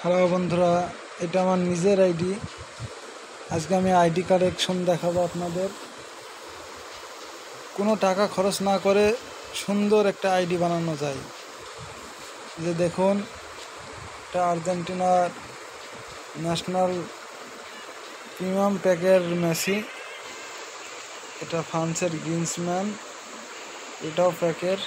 Hello বন্ধুরা, এটা আমার নিজের আইডি। আজকে আমি আইডি কালেকশন দেখাবো আপনাদের। কোনো টাকা খরচ না করে সুন্দর একটা আইডি বানানো যায়। যে দেখুন, এটা আর্জেন্টিনার ন্যাশনাল প্রিমিয়াম প্যাকের মেসি, এটা ফ্রান্সের গ্রিজম্যান, এটাও প্যাকের।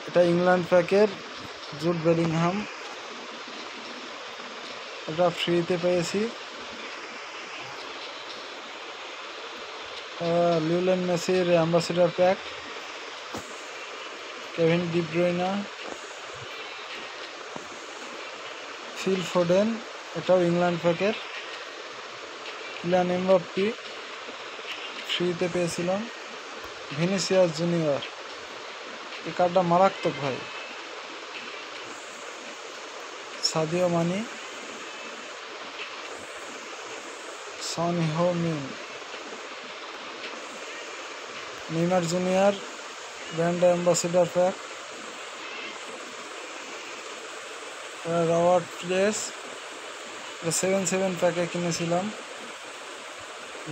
এটা ইংল্যান্ড প্যাকের জুড বেলিংহাম, এটা ফ্রিতে পেয়েছি। লিওনেল মেসির ambassador pack, Kevin De Bruyne, Phil Foden, এটাও ইংল্যান্ড প্যাকের। কিলিয়ান এমবাপ্পে ফ্রিতে পেয়েছিলাম। ভিনিসিয়াস জুনিয়র, এই কার্ডটা মারাত্মক ভাই। সাদিও মানি, সন হো Min, Neymar Junior brand ambassador pack, Robert প্লেস 7-7 প্যাকে কিনেছিলাম।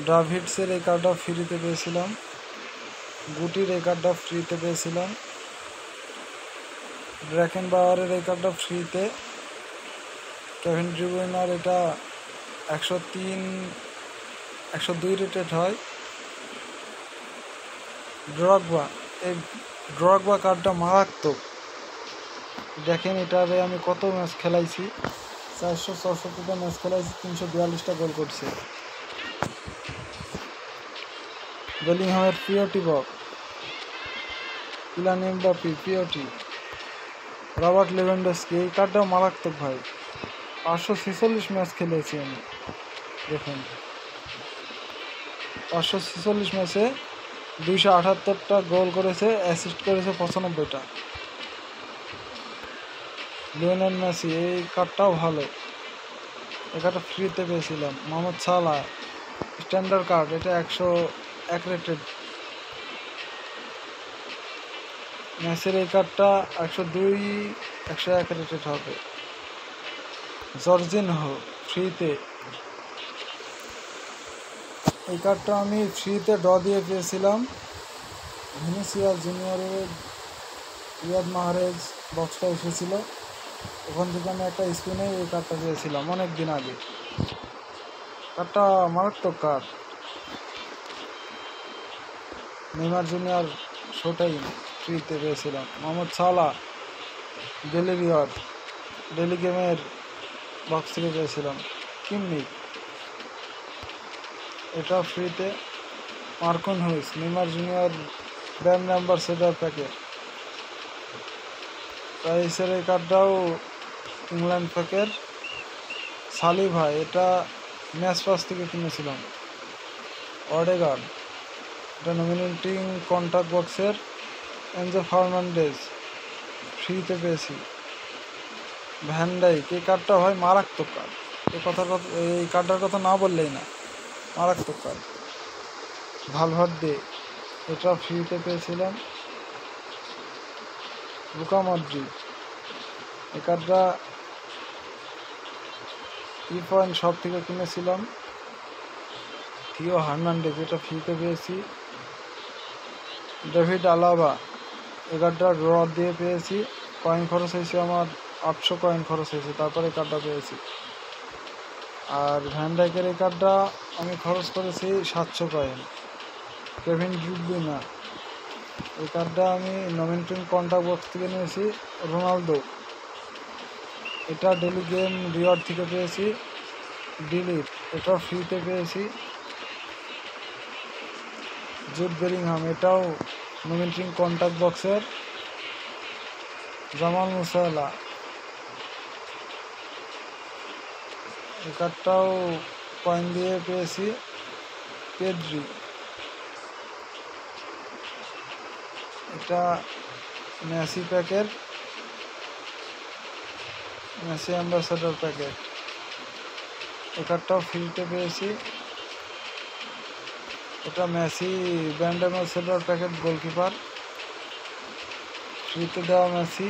ড্রাভিডসের এই কার্ডটা ফ্রিতে পেয়েছিলাম। গুটির এই কার্ডটা ফ্রিতে পেয়েছিলাম। ড্রাকেন বাওয়ারের এই কার্ডটা ফ্রিতে। কেভিন ডি ব্রুইনার এটা 102 রেটেড হয়। এই ড্রগবা কার্ডটা মারাত্মক। দেখেন, এটারে আমি কত ম্যাচ খেলাইছি, 464টা ম্যাচ খেলাইছি, 342টা গোল করছে। বেলিংহামের পিওটি বক, কিলিয়ান এমবাপ্পে পিওটি, রবার্ট লেভানডস্কি, এই কার্ডটাও মারাত্মক ভাই। 546 ম্যাচ খেলেছি আমি। দেখুন, 546 ম্যাচে 278টা গোল করেছে, অ্যাসিস্ট করেছে 95টা। লিওনেল মেসি, এই কার্ডটাও ভালো, এই কার্ডটা ফ্রিতে পেয়েছিলাম। মোহাম্মদ সালাহ স্ট্যান্ডার্ড কার্ড, এটা 101 রেটেড। মেসির এই কার্ডটা 101 রেটেড হবে। জর্জিনহো ফ্রিতে, এই কার্ডটা আমি ফ্রিতে দিয়ে পেয়েছিলাম। ভিনিসিয়াস জুনিয়রের রিয়াদ মাহরেজ বক্সটা এসেছিল, ওখান থেকে আমি একটা স্পিনে এই কার্ডটা পেয়েছিলাম অনেক দিন আগে। কার্ডটা মারাত্মক কার্ড। নেইমার জুনিয়র শোটাই ফ্রিতে পেয়েছিলাম। মোহাম্মদ সালাহ ডেলি গেমের বক্স থেকে পেয়েছিলাম। কিম্মিক, এটা ফ্রিতে। Marquinhos, Neymar Junior brand ambassador packet. প্রাইসের এই কার্ডটাও ইংল্যান্ড প্যাকের। সালিভা, এটা ম্যাচ পাস থেকে কিনেছিলাম। অডেগার্ড, এটা নমিনেটিং কন্ট্যাক্ট বক্সের। এনজো ফার্নান্ডেজ ফ্রিতে পেয়েছি। ভ্যান ডাইক, এই কার্ডটা হয় মারাত্মক কার্ড। এই কার্ডটার কথা না বললেই না, মারাত্মক কার্ড। ভালভার্দে, এটা ফ্রিতে পেয়েছিলাম। লুকা মডরিচ, এই কার্ডটা পয়েন্ট সব থেকে কিনেছিলাম। থিও হার্নান্ডেজ, এটা ফ্রিতে পেয়েছি। ডেভিড আলাবা, এই কার্ডটা দিয়ে পেয়েছি। কয়েন খরচ হয়েছে আমার 800 কয়েন খরচ হয়েছে, তারপরে এই কার্ডটা পেয়েছি। আর ভ্যান ডাইকের এই কার্ডটা আমি খরচ করেছি 700 কয়েন। কেভিন ডি ব্রুইনা, এই কার্ডটা আমি নমিনেটিং কন্ট্যাক্ট বক্স থেকে নিয়েছি। রোনালদো, এটা ডেলি গেম রিওয়ার্ড থেকে পেয়েছি। ডিলিট, এটা ফ্রিতে পেয়েছি। জুড বেলিংহাম, এটাও নমিনেটিং কন্ট্যাক্ট বক্সের। জামাল মুসালা, এই কার্ডটাও কয়েন দিয়ে পেয়েছি। পেদ্রি, এটা মেসি প্যাকের, মেসি অ্যাম্বাসেডর প্যাকেট। এই কার্ডটাও ফ্রিতে পেয়েছি। এটা Messi brand ambassador packet goalkeeper, ফ্রিতে দেওয়া মেসি।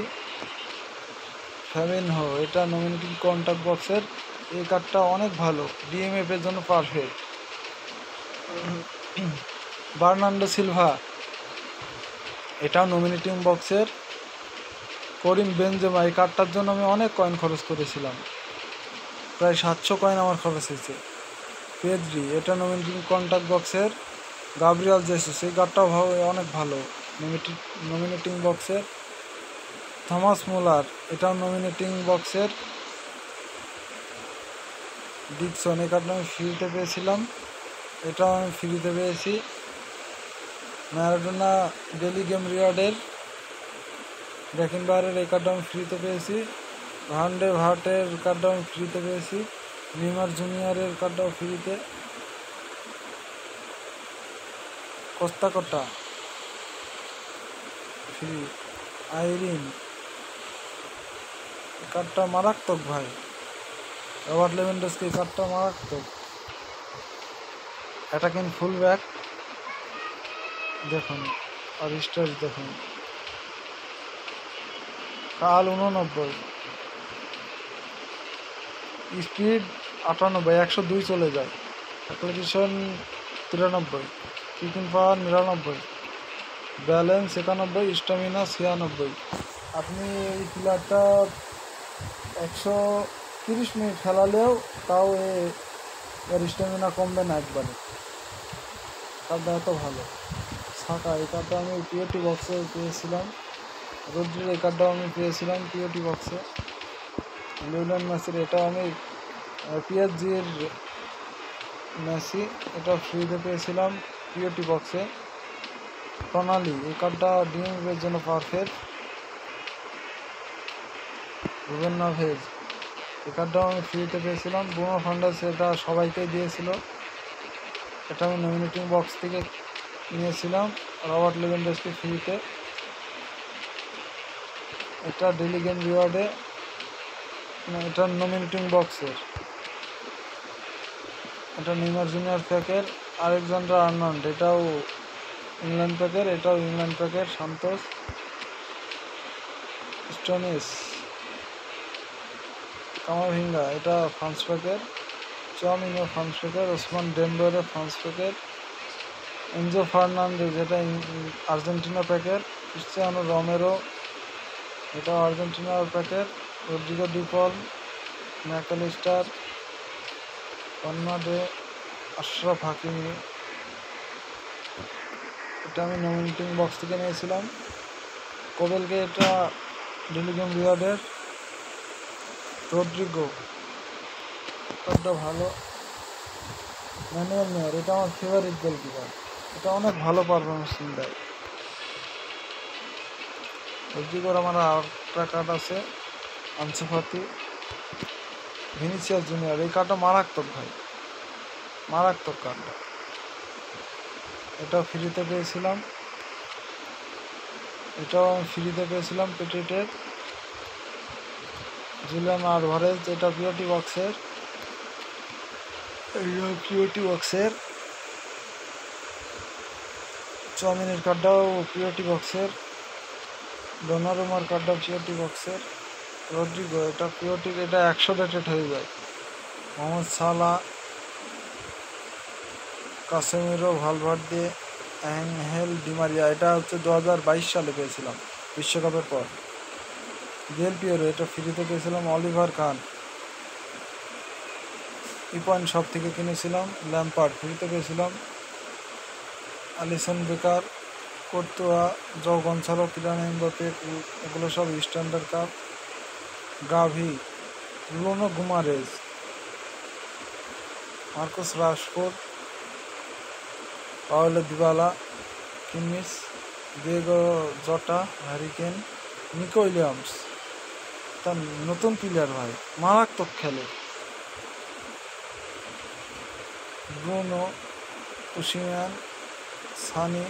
ফ্যামিনহো, এটা নমিনেটিং কন্ট্যাক্ট বক্সের। এই কার্ডটা অনেক ভালো, ডিএমএফ এর জন্য পারফেক্ট। বার্নান্ডো সিলভা, এটাও নমিনেটিং বক্সের। করিম বেনজেমা, এই কার্ডটার জন্য আমি অনেক কয়েন খরচ করেছিলাম, প্রায় 700 কয়েন আমার খরচ হয়েছে। পেদ্রি, এটা নমিনেটিং কন্ট্যাক্ট বক্সের। গাব্রিয়াল জেসুস, এই কার্ডটাও অনেক ভালো, নমিনেটিং বক্সের। থমাস মুলার, এটাও নমিনেটিং বক্সের। ডিকসন, এই কার্ডটা আমি ফ্রিতে পেয়েছিলাম, এটাও আমি ফ্রিতে পেয়েছি। ম্যারাডোনা ডেলি গেম রিওয়ার্ডের ব্যাকিনবারের এই কার্ডটা আমি ফ্রিতে পেয়েছি। ভান্ডে ভার্টের কার্ডটা আমি ফ্রিতে পেয়েছি। নিমার জুনিয়রের কার্ডটাও ফ্রিতে। কোস্তা কোটা ফ্রি। আইরিন, কার্ডটা মারাত্মক ভাই। রবার্ট লেভেন্ডস্কি, কার্ডটা মারাত্মক। অ্যাটাকিং ফুল ব্যাক দেখুন, আর স্টার দেখুন। কাল 89, স্পিড 98, 102 চলে যায়। অ্যাপ্লিকেশন 93, কিকিং পাওয়ার 99, ব্যালেন্স 91, স্টামিনা 96। আপনি এই প্লেয়ারটা 130 মিনিট খেলালেও তাও এর স্টামিনা কমবে না একবারে। কার্ডটা এত ভালো। সাকা, এই কার্ডটা আমি পিওটি বক্সে পেয়েছিলাম। রোদ্রির এই কার্ডটাও আমি পেয়েছিলাম পিওটি বক্সে। লিওনেল মেসির, এটাও আমি পিএসজির মেসি, এটা ফ্রিতে পেয়েছিলাম পিওটি বক্সে। প্রণালী, এই কার্ডটা ডিএমএফের জন্য পারফেক্ট। রুবেন নেভেজ, এই কার্ডটাও আমি ফ্রিতে পেয়েছিলাম। ব্রুনো ফার্নান্ডেজ, এটা সবাইকেই দিয়েছিল, এটা আমি নমিনেটিং বক্স থেকে নিয়েছিলাম। রবার্ট লেভেন্ডস্কি ফ্রিতে, এটা ডেলি গেম রিওয়ার্ডে, এটা নমিনেটিং বক্সের। এটা নেইমার জুনিয়র প্যাকের। আলেকজান্ডার আর্নল্ড, এটাও ইংল্যান্ড প্যাকের, এটাও ইংল্যান্ড প্যাকের। সান্তোস, স্টোনিস, কামাভিঙ্গা, এটা ফ্রান্স প্যাকের। চাউমিনিও ফ্রান্স প্যাকের। ওসমান ডেম্বরে ফ্রান্স প্যাকের। এনজো ফার্নান্ডেজ, এটা আর্জেন্টিনা প্যাকের। ক্রিস্টিয়ানো রোমেরো, এটাও আর্জেন্টিনার প্যাকের। Rodrigo De Paul, MacAllister, Kounde, Achraf Hakimi, এটা আমি নমিনেটিং বক্স থেকে নিয়েছিলাম। কোবেলকে, এটা ডেলি গেম রিওয়ার্ডের। রদ্রিগো, কার্ডটা ভালো। ম্যানুয়েল মেয়ার, এটা আমার ফেভারিট গোলকিপার, এটা অনেক ভালো পারফরমেন্স দেয়। রদ্রিগোর আমার আরেকটা কার্ড আছে, আনসু ফাতি। ভিনিসিয়াস জুনিয়র, এই কার্ডটা মারাত্মক ভাই, মারাত্মক কার্ডটা, এটাও ফ্রিতে পেয়েছিলাম। এটাও আমি ফ্রিতে পেয়েছিলাম পেটেটের। জুলিয়ান আলভারেজ, এটা পিওটি বক্সের, পিওটি বক্সের। চাউমিনের কার্ডটাও পিওটি বক্সের। ডোনারুমার কার্ডটাও পিওটি বক্সের। রদ্রিগো, এটা পিওটি, এটা 100 রেটেড হয়ে যায়। মোহাম্মদ সালা, কাসেমিরো, ভালভার্দে, অ্যাঙ্গেল ডিমারিয়া, এটা হচ্ছে 2022 সালে পেয়েছিলাম বিশ্বকাপের পর। দেল পিয়েরো, এটা ফ্রিতে পেয়েছিলাম। অলিভার খান, পয়েন্ট শপ থেকে কিনেছিলাম। ল্যাম্পার্ড, ফ্রিতে পেয়েছিলাম। Alisson Becker, Courtois, Joao Goncalo, Kylian Mbappe, এগুলো সব standard cup. Gavi, Bruno Guimaraes, Marcus Rashford, Paulo Dybala, Kimmich, Diego Jota, Harry Kane, Nico Williams, তার নতুন প্লেয়ার ভাই, মারাত্মক খেলে। ব্রুনো, ওসিম্যান, সানি,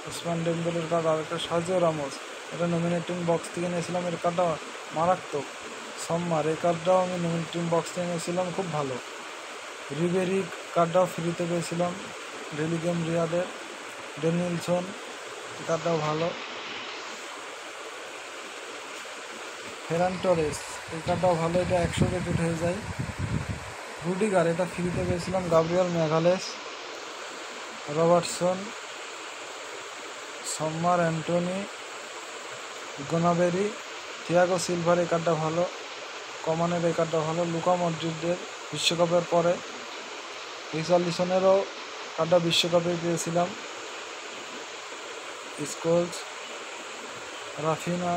ওসমান ডেম্বেলের কার্ড। আর একটা সার্জিও রামোস, এটা নমিনেটিং বক্স থেকে নিয়েছিলাম, এর কার্ডটা মারাত্মক। সম্মার, এই কার্ডটাও আমি নমিনেটিং বক্স থেকে নিয়েছিলাম, খুব ভালো। রিবেরি, কার্ডটাও ফ্রিতে পেয়েছিলাম ডেলি গেম রিওয়ার্ডের। ডেনিলসন, কার্ডটাও ভালো। ফেরান টোরেস, এই কার্ডটাও ভালো, এটা 100 রেটেড হয়ে যায়। রুডিগার, এটা ফ্রিতে পেয়েছিলাম। Gabriel Magalhaes, Robertson, Sommer Antony, গোনাবেরি, থিয়াগো সিলভার, এই কার্ডটা ভালো। কমানের এই কার্ডটা ভালো। লুকা মডরিচের বিশ্বকাপের পরে। রিচার্লিসনেরও কার্ডটা বিশ্বকাপে পেয়েছিলাম। Scholes, Raphinha,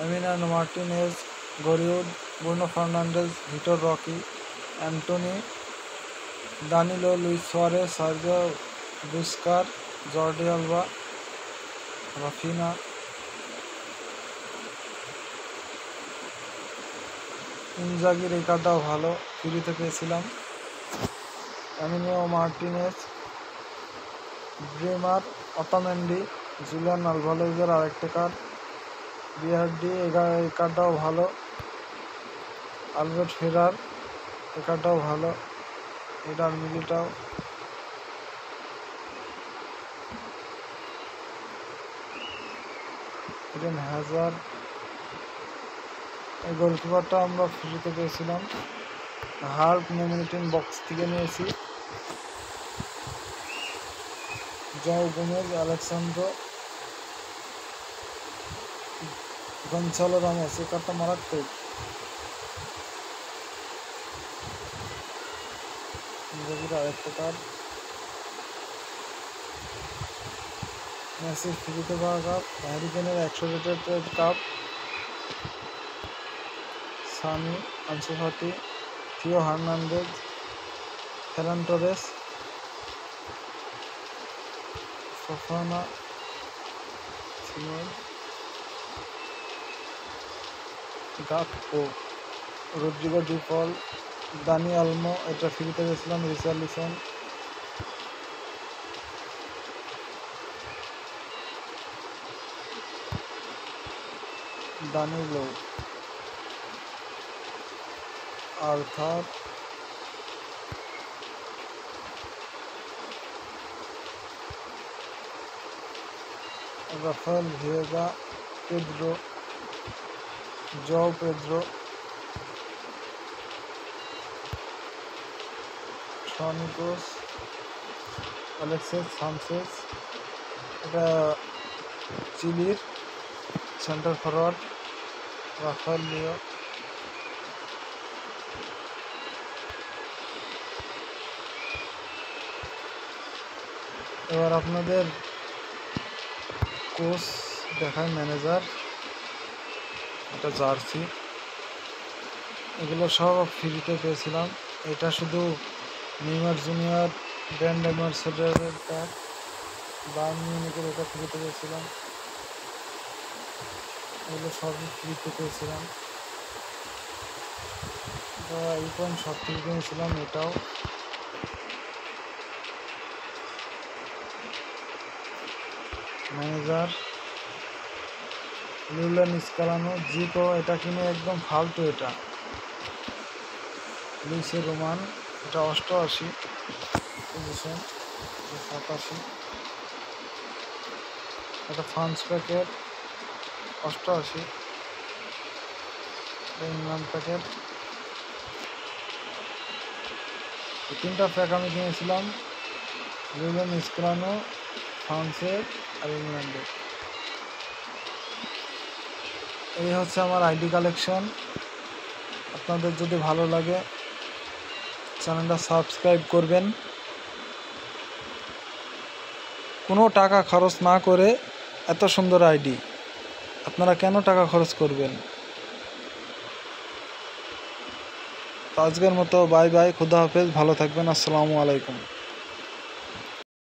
Emiliano Martinez, Giroud, Bruno Fernandez, Vitor Roque, Antony, Danilo, Luis Suarez, Sergio Busquets, Jordi Alba, Raphinha, ইনজাগির এই কার্ডটাও ভালো, ফ্রিতে পেয়েছিলাম। Emiliano Martinez, Bremer, Otamendi, Julian আলভারেজের আরেকটা কার্ড। বিআরডি, এই কার্ডটাও ভালো। আলবার্ট ফেরার, এই কার্ডটাও ভালো। এটার মিলিটাও। ইডেন হ্যাজার্ড, এই গোলকিপারটা আমরা ফ্রিতে পেয়েছিলাম। হার্ট মোমেন্টিন বক্স থেকে নিয়েছি। Joao Gomes, Alexandro, Goncalo Ramos, এই কার্ডটা মারাত্মক। আরেকটা কার্ড। মেসির ফ্রিতে পাওয়া কাপ। হ্যারি কেনের 100 rated cup. Sane, Ansu Fati, Theo Hernandez, Ferran Torres, Fofana, Gakpo, Rodrigo De Paul, Dani Olmo, এটা ফ্রিতে গেছিলাম। Richarlison, Danilo, Arthur, Raphael Veiga, Pedro, Joao Pedro, ট্রনিকোস, অ্যালেক্সিস সানচেজ, এটা চিলির সেন্টার ফরওয়ার্ড। রাফায়েল লিও, এবার আপনাদের coach দেখায়, ম্যানেজার, এটা জার্সি, এগুলো সব ফ্রিতে পেয়েছিলাম। এটা শুধু নেইমার জুনিয়র, ব্র্যান্ড অ্যাম্বাসেডরের প্যাক, বায়ার্ন মিউনিখের, এটা ফ্রিতে পেয়েছিলাম। এগুলো সবই ফ্রিতে পেয়েছিলাম। আইফোন সব ফ্রিতে পেয়েছিলাম। এটাও ম্যানেজার, লুলেন স্কালানো, জিকো, এটা কিনে একদম ফালতু। এটা লুইসে রোমান, এটা 88 পজিশন, 87। এটা ফ্রান্স প্যাকেট, 88। England packet. এই 3টা প্যাক আমি কিনেছিলাম, লুলেন স্কালানো, ফ্রান্সের আর ইংল্যান্ডের। এই হচ্ছে আমার আইডি কালেকশন। আপনাদের যদি ভালো লাগে চ্যানেলটা সাবস্ক্রাইব করবেন। কোনো টাকা খরচ না করে এত সুন্দর আইডি আপনারা কেন টাকা খরচ করবেন? আজকের মতো বাই বাই, খুদা হাফেজ, ভালো থাকবেন, আসসালামু আলাইকুম।